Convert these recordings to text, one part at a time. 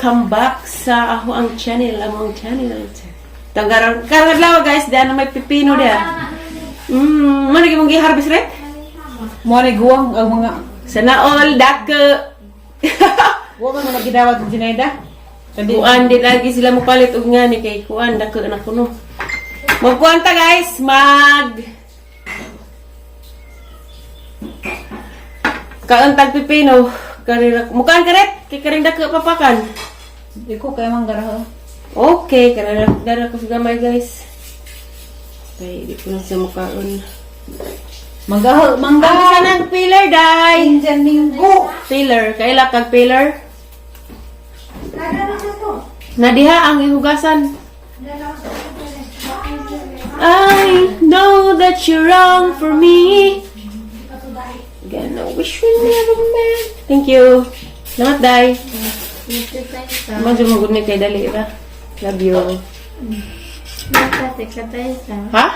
welcome back sa among channel. Tanggaran karang guys, diyan may pipino dia. Mana gyud mong gi-harvest rek? Mo ni guwang ang mga Sana all dake. wa man mga gidawat ng Jinaida. Kuan di lagi sila mo palit og nga ni kay kuan dake na kuno. Magkuan ta guys, kaon tag pipino. Karira mukan karet kay karing dake papakan. Iko kay man garaho. Okay, karira dara ko sa gamay guys. Kay di ko na siya mukaon. Manggaho, Sa nang pillar day. Indian minggo. Pillar, kaila kag pillar. Nadiha ang ihugasan. I know that you're wrong for me. Gonna wish we never met. Thank you. Salamat, Day. Medyo magod ni kay dali ra. Love you. Ha?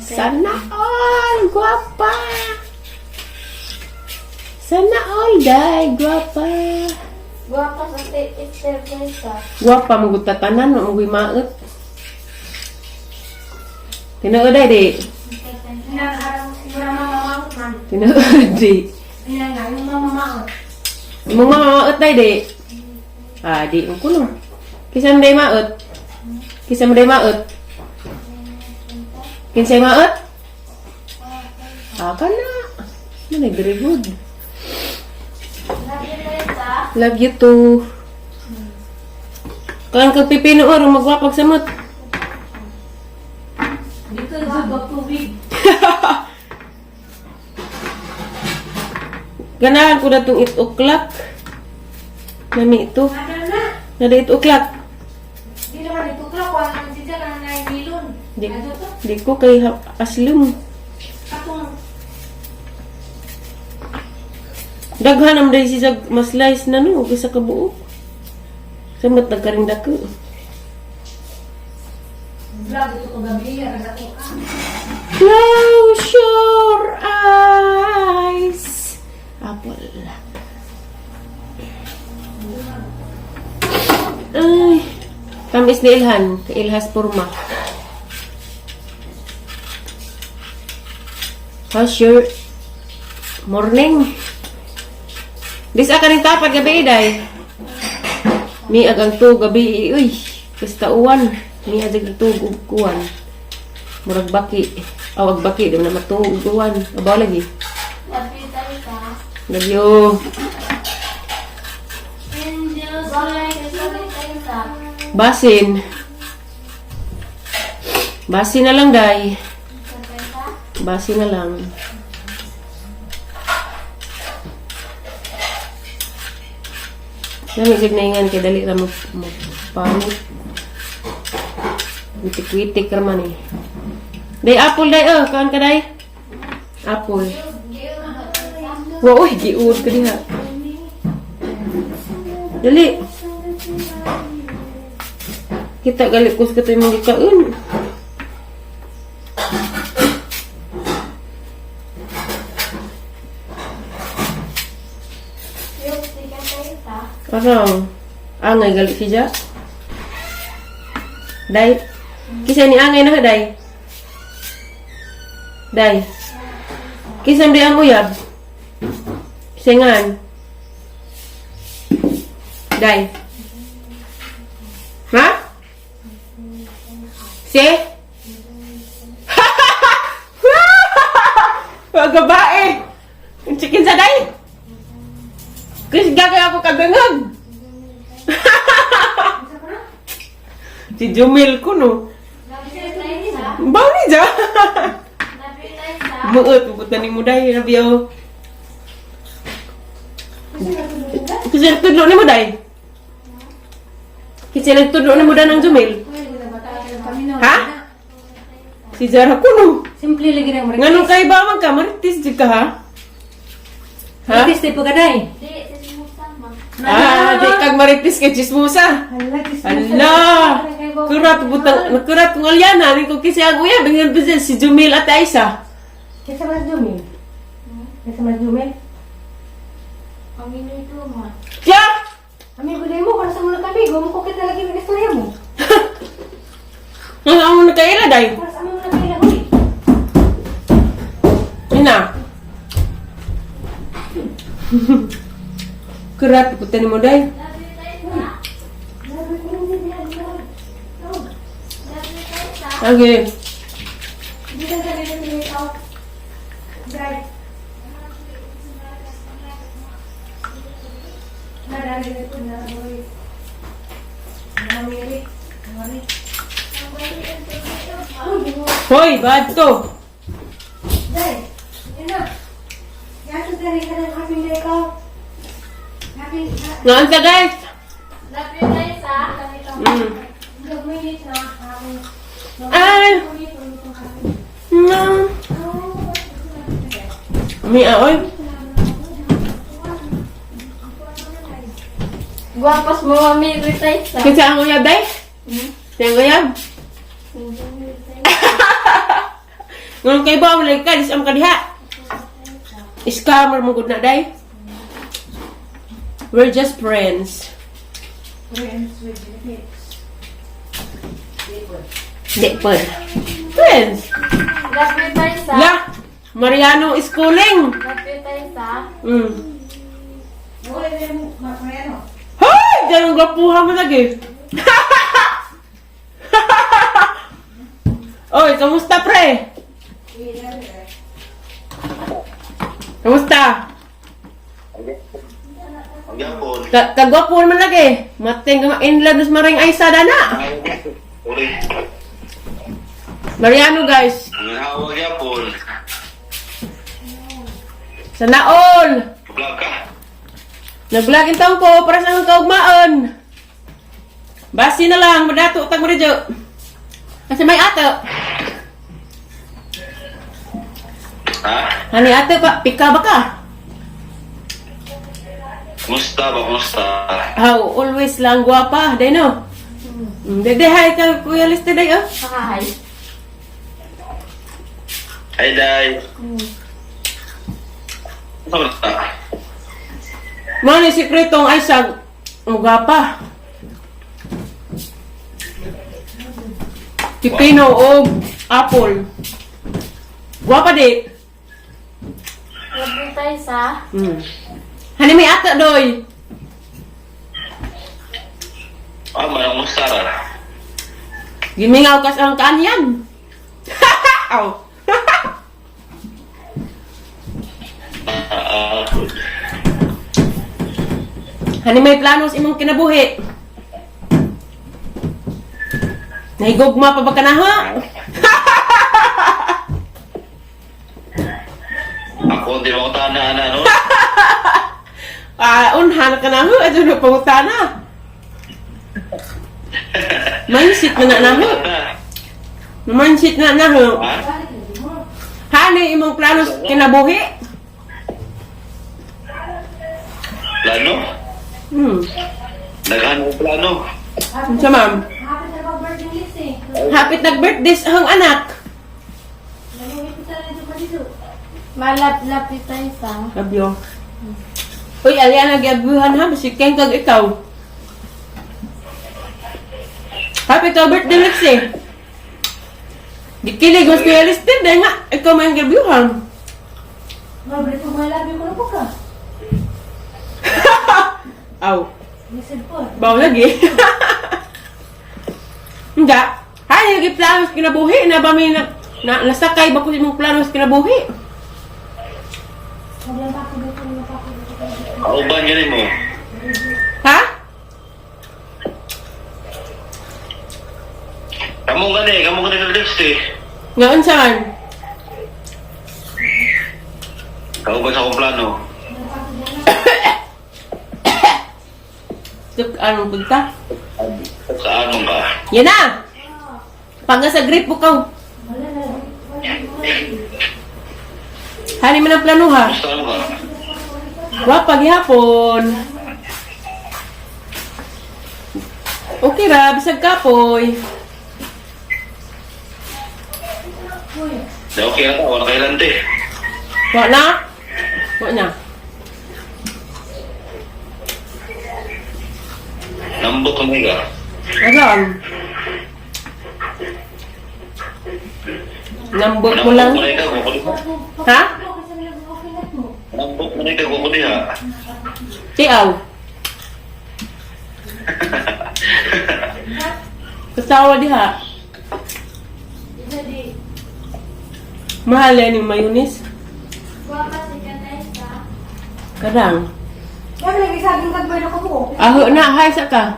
Sana all, guwapa. Sana all, Day, guwapa. Guwapa sa exercise. Guwapa, magod tatanan, magoy maot. Tinood, Day, di. Tinood, di. Imong mamaot, Day, di. Ah, di, ang kuno. Kisam day maot. Kisam day maot. Kinsay maot? Ah, kana. Manay, very good. Love you too. Kalang kag pipino or magwapag samot. Dito sa tubig. Ganahan ko na itong 8 o'clock. Nami ito. Nada 8 o'clock. Di naman ito ka, kuha naman siya ka na milon. Di ko kay aslum. Atong Daghan am dahil siya maslice na no. Kisa kabuok. Samot nagkaring dako. Vlog ito ko gabi, ara ko. Close your eyes. Apple. Ay. Tamis ni Ilhan. Kay Ilhas Purma. How's your morning? Bisa ka rin tapat gabi, Day. Mi agang to gabi. Uy. Basta uwan. Mi agang to kuwan. Murag baki. Awag baki. Di mo na matugog uwan. Abaw lagi. lapita ka. Love you. Basin. Basin na lang, Day. Basin na lang. Namisig na ingan kay dali na mo pamit. Witik-witik raman eh. Day, apple, Day. Oh, kaan ka, Day? Apple. Wow, uy, giud ka diha. Dali. Kita galikos ka tayo mga kaon. Parang angay galik siya. Day. Kisa ni angay na, Day. Day. Kisa di ang uyab. Sengan. Day. Ha? Si? Mga babae. Ang chicken sa Day. Kasi gagay ako kagangag. Si Jumil ko, no? Bawa ni dyan. Muot, pupunta ni Muday. Rabiyaw. Kasi nagtudlo ni Muday. Kasi nagtudlo ni Muday ng Jumil. Ha? Si Zara ko, no? Simple lagi na mo. Nga nung kayo ba magkamaritis di ka, ha? Ha? Maritis tayo pagaday. Ah, di kag maritis kay chismosa. Ala! Kurat butang, kurat ngalian na ko kasi aguya dengan business si Jumil at Aisa. Kesa mas Jumil. Kesa mas Jumil. Ang ito mo. Kya! Amigo na mo, para sa mula kami. Gumo ko kita lagi ng istorya mo. Ang amo na kaila, day. Para sa amigo na kailan, huy. Ina. Kerat ikutin mo, day. Okay. Hindi ka sabi na pinitaw. Drive. Marami na ito na, huy. Namiri. Namiri. Hoy, bad to. Day, yun na. Yato dari ka ng happy day ka. Happy, Ngaan ka, guys? Love you guys ha. minutes na. Ay! No. May aoy. Guwapas mo, mami, recite sa. Kasi ang uyab, day? Ang uyab? Nung kay ba, wala ka, disam ka diha. Scammer mo good na, day? We're just friends. Di pa. Friends. Love you guys ha. La, Mariano Schooling. Love you guys ha. Hoy! Diyan ang gwapuha mo lagi. Oy, kamusta pre? Kamusta? Ang yapon. Kagwapo man lagi. Mateng ka ma-inlove nas maring Aisa dana. Uri. Mariano guys. Ang hawag yapon. Sana all. Vlog ka. Nag-vlog in taon ko para sa akong kaugmaan. Basi na lang, madato tag mo ridyo. Kasi may ato. Ha? Hani ato pa, pika ba ka? Kumusta ba? Kumusta? How, always lang guwapa, day no? Dede, hi ka, Kuya Liste, day, oh. Hi. Hi, Day. Ano ka? Mga ni sikretong ay sa guwapa. Pipino o apple. Guwapa, di. Love you guys ha. Hani may ato, doy. Ah, manang mustara. Gimingaw kas ang kanyan. Aw. Hani may planos imong kinabuhi. Nahigugma pa ba ka na ha? Ako, hindi mo tanaan, ano? Unhan ka na ho. Adyo na pangutana. Mindset na na ho. Mindset na ho. Ha? Hani imong planos kinabuhi? Plano? Naghanap ng plano. Sa ma'am. Happy na birthday list eh. Happy nag-birthday sa hang anak. Nalungit kita na dito pa dito. Love you guys ha. Labyo. Uy, alian nagyabuhan ha. Basi keng kag ikaw. Happy ka birthday, Lexi. Dikilig mas kuya listed. Dahil nga, ikaw may nagyabuhan. Mabalik ko mga labi ko na po ka. Aw. Lisod po. Bawa lagi. Hindi. Hay, lagi planos kinabuhi. Na ba may nasakay ba ko si mong planos kinabuhi? Wala pa ako dito. Wala pa ako dito. Kauban ganun mo. Ha? Kamu gani ka-list eh. Ngayon saan? Kauban sa akong plano. Anong punta? Saan mo ka? Yan na! Pag sa grip mo ka. Hani man ang plano ha. Saan mo ka? Wapag hapon. Okay ra, bisag kapoy. Di okay na ka, wala kailante. Wa na? Wa na. Nambok kami ka. Alam. Nambot mo lang. Nambok ka, kukuli ha. Ha? Nambok ka, kukuli ha. Tiaw. Kasawa diha. Jadi, Mahal yan yung mayonnaise. gua kasih guys ya. Kadang. Yan, lagi saging kagboy na ko po. Aho na, hay sa ka.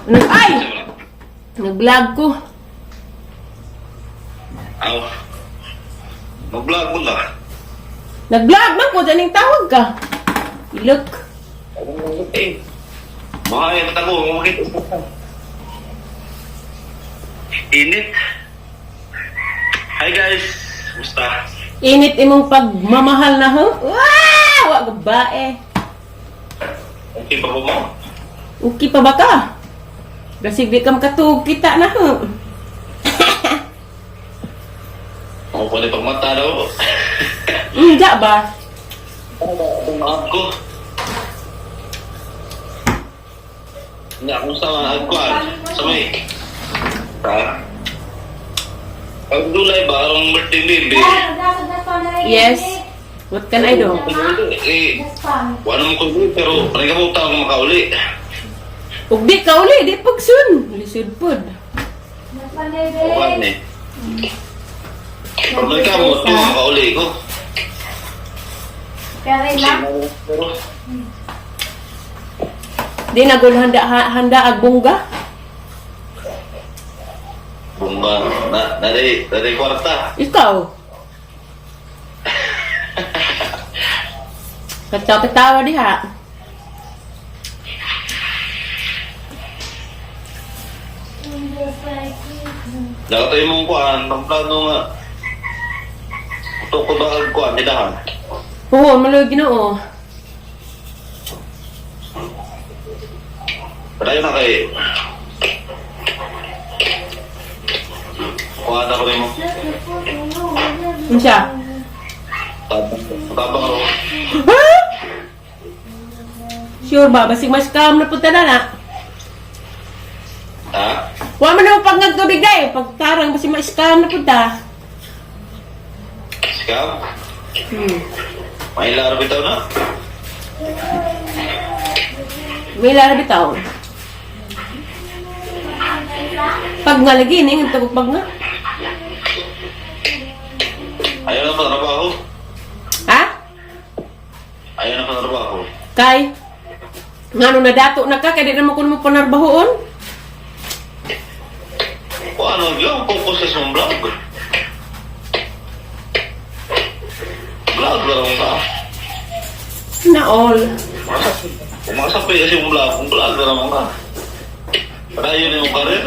Ay! Nag-vlog ko. Aw. Mag-vlog mo ka. Nag-vlog man ko, daling tawag ka. Look. Eh. Mahayat ako, makita ko. Init. Hi guys. Musta? Init imong pagmamahal na ho. Wow! Wag bae. Okay pa ba mo? Okay pa ba ka? Kasi di kam katug kita na ho. Ako pa pag mata daw. Hindi ba? Tumaab ko. Hindi akong sa agkuhan. Sa may. Ha? Ang dulay ba? Arong birthday baby. Yes. What can I do? Eh, wala mo ko dito, pero panay ka mo tao kung makauli. Ug di ka uli, di pagsun. Lisod pod. Wala ni. Panay ka mo ito makauli ko. Pero lang. Pero, Di na gul handa ag bungga. bumba, dari kwarta. Ikaw. Katawa diha. Dapat tayo mong kuhan, tamplado nga. Ito ko ba ang kuhan, nilahan? Oo, maluwi Ginoo. Padayo na kay... Kuhan ako rin mo. Ano siya? Tabang ako. Ha? Sure ba? Basig mas calm na punta na na. Ha? Huwag mo naman pag nagtubig na eh. Pagtarang basig mas calm na punta. Ikaw? May laro bitaw na? May larabitaw. Pag nga lagi, ingin tagog pag nga. Ayaw na pa trabaho. Ha? Ayaw na pa trabaho. Kay? Nga nung nadato na ka, kaya di naman ko naman panarbahoon. O ano, yung focus sa mong vlog. Vlog lang ka. Na all. Umasapay kasi mong vlog, kung vlog lang ka. Para yun yung karir.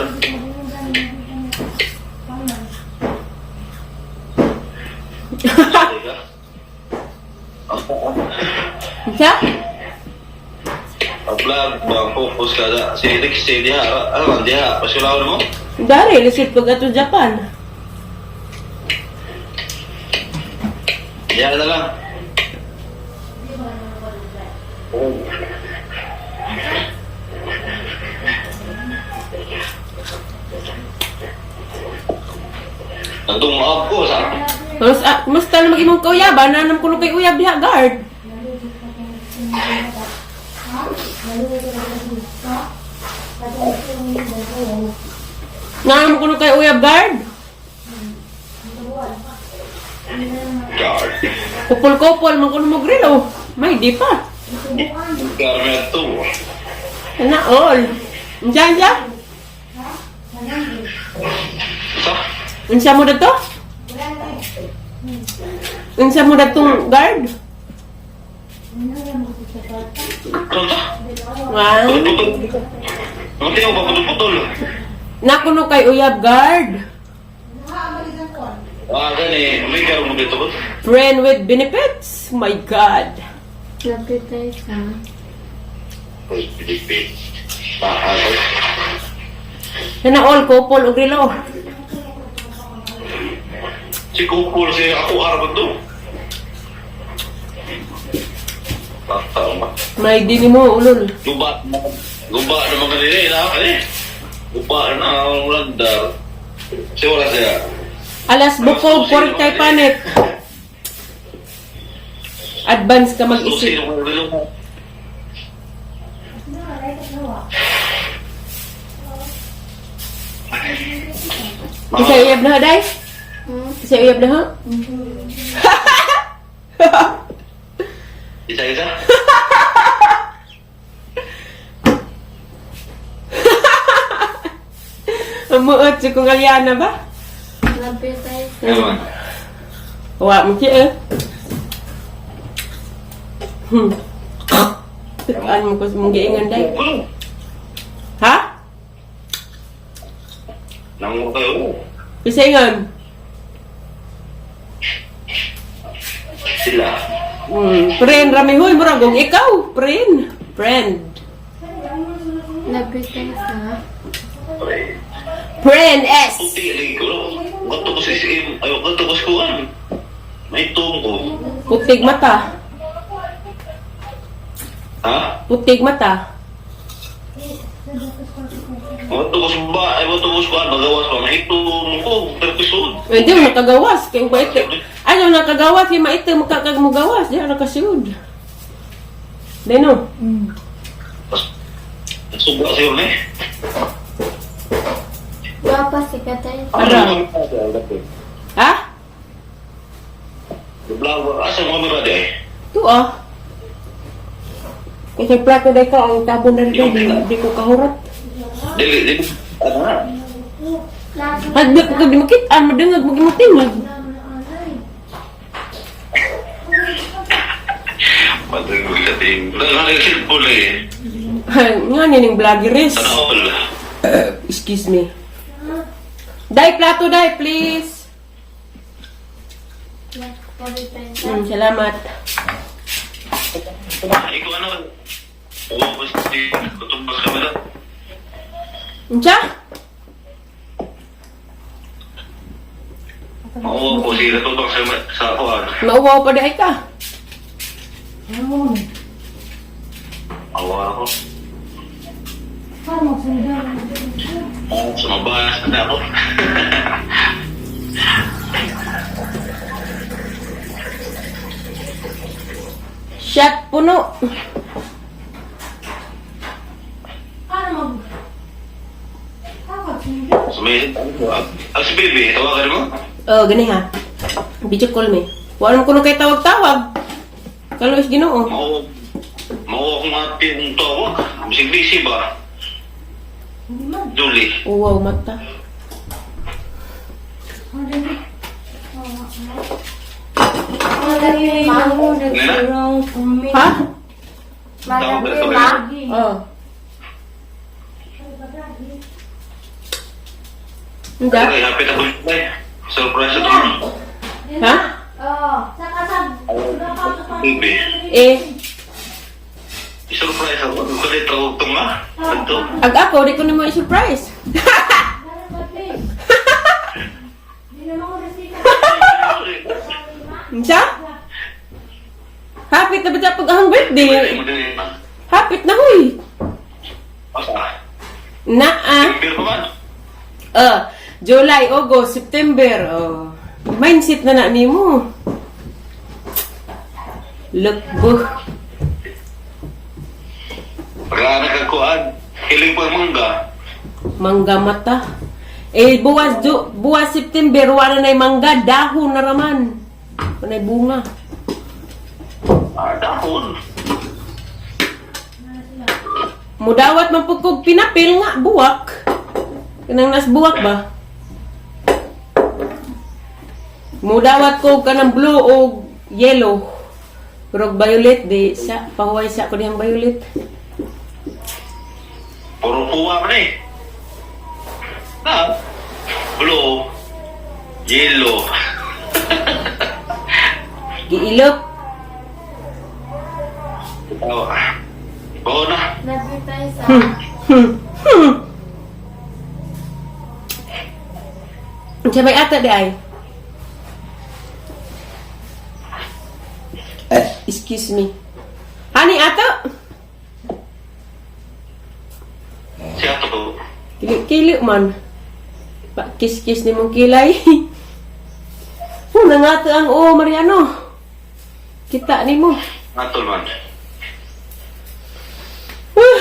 Siya? Vlog, bang focus ka na. Si diha, ano diha, pasulawan mo? Dari, lisod pag ato Japan. Diha na lang. Nagtumab ko sa... Mas, musta na mag-imong kauyaba, nanam ko nung kay uyab diha, guard. Nanam ko nung kay uyab, guard. Guard. Kupol-kupol, man ko nung magrilo. May di pa. Garment to. Na all. Diyan, diyan. Sa? Unsa mo dato? Unsa mo datong guard? Sa? Wow. Putol-putol. Mati ako ba putol-putol? Nakuno kay uyab guard. Gani. May garo mo dito ba? Friend with benefits. My God. Lapit tayo sa... Uy, Pilipin. Ako. Na all couple og relo. Si Kupul, si ako harap ito. Tataw ba? May dini mo ulol. Lubat mo. Guba naman kanina, Guba na ang landar. Siya wala siya. Alas bukog, pork kay panik. Advance ka mag-isip. Sino ko nilong? Isa uyab na ha, day? Isa uyab na ha? Isa-isa? Amuot si kong Aliana ba? Labi tayo. Ewan. Wala mo siya eh. Tekaan mo ko sa mong giingan, day. Ha? Nango kayo. Isa ingan. Sila. Friend, rami huy, muragong ikaw. Friend. Friend. Labi tayo sa. Friend S. Puti lagi ko. Ganto ko si SM. Ayaw, ganto ko si Kuan. May tungko. Putig mata. Ha? Putig mata. Ganto ko si ba? Ayaw, ganto ko si Kuan. Magawas pa. May tungko. Perpisod. Hindi mo nakagawas. Kaya ba ito? Ayaw nakagawas. Kaya maito makakagmugawas. Diyan nakasiud. Deno. Suba siya ni. Guwapa si Katay. Ara. Ha? Blawa. Asa mo kamera di ay? Ito ah. Kasi plato day ka. Ang tabon na rin. Di ko kahurat. Dili. Ano na? Hadbi ko di makita. Madungag mo gimutingag. Matang sa team. Nangalit boleh. Nga nining vloggeries. Sana all. Excuse me. Day, plato day, please. Labi tayo sa. Salamat. Ikaw ano? Oo, pasti. Kutumbas kami na. Unsa? Oo, po sila to bang sa Kuan. Mauwaw pa day ka. Awa ako. Paano magsundan? Sumabas na ako. Shot puno. Paano magsundan? Sumayit. Ang si Baby, tawagan mo? Oh, gani ha. Video call me. Wala mo kuno kay tawag-tawag. Kalau is Ginoo. Mao akong atin tawag. Bisig busy ba? Julie. Wow, mata. Ha? Malabi ma. Oh. Hindi. Ay, happy na ko. Surprise ito. Ha? Oh, sa kasab. Baby. I-surprise ako. Kulit ako itong nga. Ito. Ag ako, di ko naman i-surprise. Unsa? Hapit na ba siya pag ahang birthday? Hapit na huy. Asa? Na Beer pa man. July, August, September. Mindset na nimo. Look, buh. Pagka nagkakuan, hiling po ang mangga. Mangga mata. Buwas September, wala na yung mangga, dahon na raman. Panay bunga. Dahon. Mudawat man pagkog pinapil nga, buwak. Kanang nas buwak ba? Mudawat ko kanang blue o yellow. Pero violet, di sa, pahuway sa ko diyang violet. Puro kuha ka na eh. Blue. Yellow. Giilok. Oo na. Labi tayo sa. Sabay ata di ay. Excuse me. Hani ato? siya to. Kili man. Pa kiss ni mong kilay. Nangato ang Mariano. Kita ni mo. Natol man.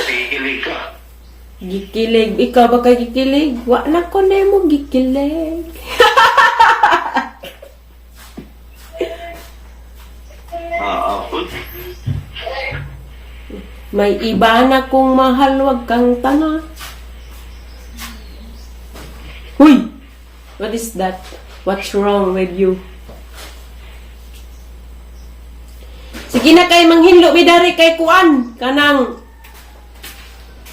Sigilig ka. Gikilig. Ikaw ba kay gikilig? Wa na ko na mo gikilig. Apod. May iba na kong mahal, wag kang tanga. Huy! What is that? What's wrong with you? Sige na kay manghinlo mi dari kay kuan kanang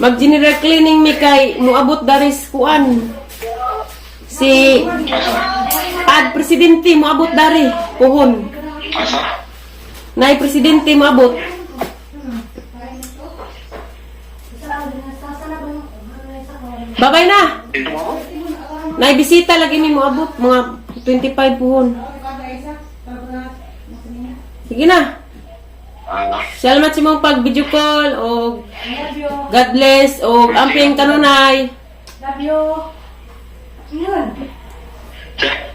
mag-general cleaning mi kay muabot dari sa kuan. Si ad presidente muabot dari puhon. Asa? Nay presidente muabot. Babay na. Dito mo ako? Nay bisita lagi ni muabot mga 25 puhon. Sige na. Salamat sa mong pag-video call o God bless o amping kanunay. Love you. Yun. Check.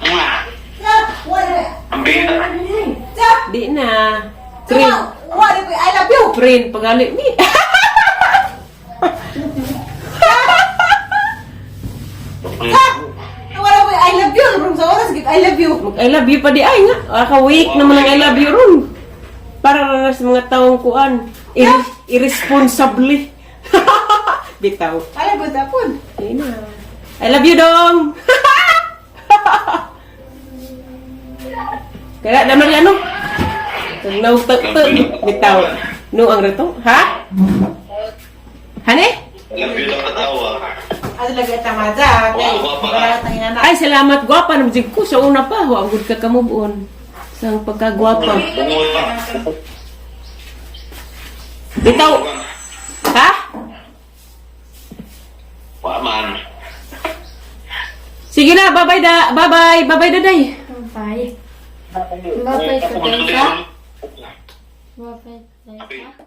Mwah. Stop! What is it? Ang bihira. Stop! Di na. Come on! What is it? I love you! Friend, pagali ni. Stop! What is it? I love you! From sa oras, I love you! I love you pa di ay nga. Aka-week naman ang I love you ron. Para na sa mga taong kuan. Irresponsably. Bitaw. I love you, tapon! Di na. I love you dong. Kaya naman yan no. Tagnaw bitaw. No ang reto. Ha? Hane? Love you lang katawa. Ano lagi at tamaja? Wow, Wala tayong anak. Ay, salamat. Gwapa na jig ko. Sa una pa. Huwag ka kamubuon. Sa pagkagwapa. Bungol pa. Bitaw. Ha? Waman. Sige na. Bye-bye da. Bye-bye. Bye-bye daday. Bye. Bye ka, Tessa. Bye ka.